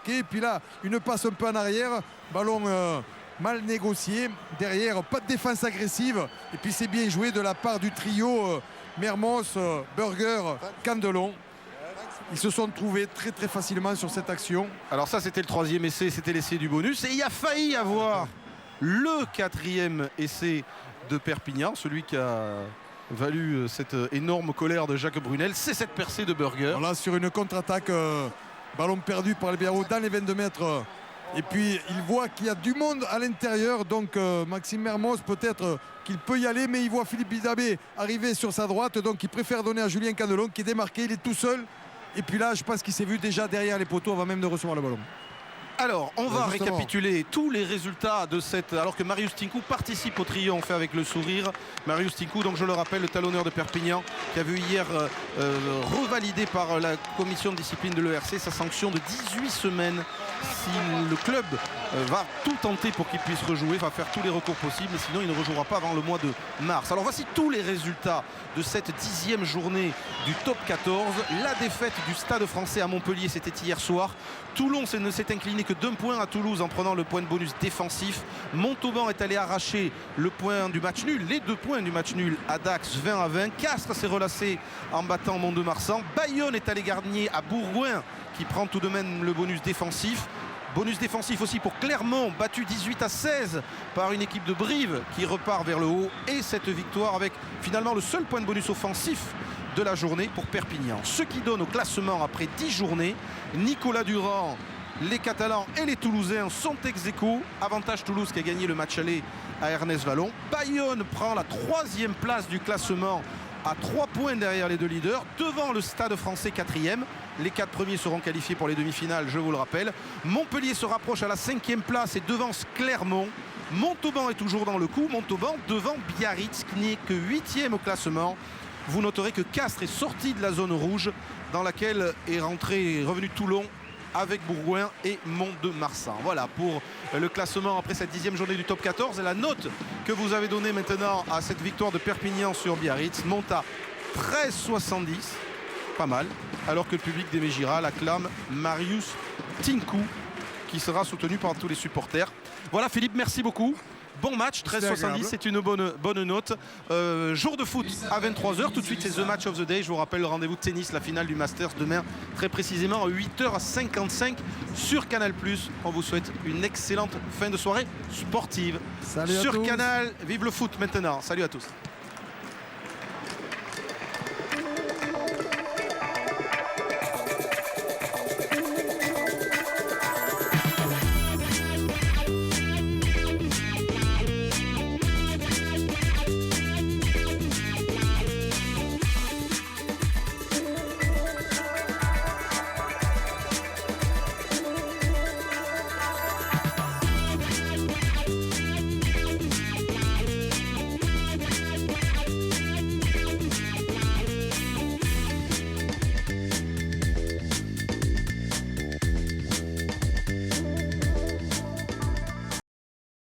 marqué. Et puis là, une passe un peu en arrière, ballon mal négocié. Derrière, pas de défense agressive. Et puis c'est bien joué de la part du trio Mermoz, Burger, Candelon. Ils se sont trouvés très très facilement sur cette action. Alors ça, c'était le 3e essai, c'était l'essai du bonus. Et il a failli avoir le 4e essai de Perpignan, celui qui a valu cette énorme colère de Jacques Brunel. C'est cette percée de Burger. Là, sur une contre-attaque, ballon perdu par les Biarros dans les 22 mètres. Et puis, il voit qu'il y a du monde à l'intérieur. Donc, Maxime Mermoz, peut-être qu'il peut y aller, mais il voit Philippe Bidabé arriver sur sa droite. Donc, il préfère donner à Julien Candelon, qui est démarqué. Il est tout seul. Et puis là, je pense qu'il s'est vu déjà derrière les poteaux avant même de recevoir le ballon. Alors, on va justement récapituler tous les résultats de cette... Alors que Marius Tinkou participe au triomphe avec le sourire. Marius Tinkou, donc je le rappelle, le talonneur de Perpignan, qui a vu hier revalidé par la commission de discipline de l'ERC sa sanction de 18 semaines. Si le club va tout tenter pour qu'il puisse rejouer, va faire tous les recours possibles, mais sinon il ne rejouera pas avant le mois de mars. Alors voici tous les résultats de cette 10e journée du top 14. La défaite du Stade français à Montpellier, c'était hier soir. Toulon ne s'est incliné que d'un point à Toulouse en prenant le point de bonus défensif. Montauban est allé arracher le point du match nul, les 2 points du match nul à Dax 20-20. Castres s'est relâché en battant Mont-de-Marsan. Bayonne est allé gagner à Bourgoin qui prend tout de même le bonus défensif. Bonus défensif aussi pour Clermont, battu 18-16 par une équipe de Brive qui repart vers le haut. Et cette victoire avec finalement le seul point de bonus offensif de la journée pour Perpignan. Ce qui donne au classement après 10 journées, Nicolas Durand, les Catalans et les Toulousains sont ex-aequo. Avantage Toulouse qui a gagné le match aller à Ernest Vallon. Bayonne prend la 3e place du classement à 3 points derrière les 2 leaders, devant le Stade français 4e. Les 4 premiers seront qualifiés pour les demi-finales, je vous le rappelle. Montpellier se rapproche à la 5e place et devance Clermont. Montauban est toujours dans le coup. Montauban devant Biarritz qui n'est que 8e au classement. Vous noterez que Castres est sorti de la zone rouge dans laquelle est revenu Toulon avec Bourgoin et Mont-de-Marsan. Voilà pour le classement après cette 10e journée du top 14. Et la note que vous avez donnée maintenant à cette victoire de Perpignan sur Biarritz monte à 13,70. Pas mal. Alors que le public des Mégira acclame Marius Tinkou qui sera soutenu par tous les supporters. Voilà Philippe, merci beaucoup. Bon match, 13,70, c'est une bonne note. Jour de foot à 23h. Tout de suite, c'est The Match of the Day. Je vous rappelle le rendez-vous de tennis, la finale du Masters demain, très précisément à 8h55 sur Canal+. On vous souhaite une excellente fin de soirée sportive. Salut sur à tous. Canal. Vive le foot maintenant. Salut à tous.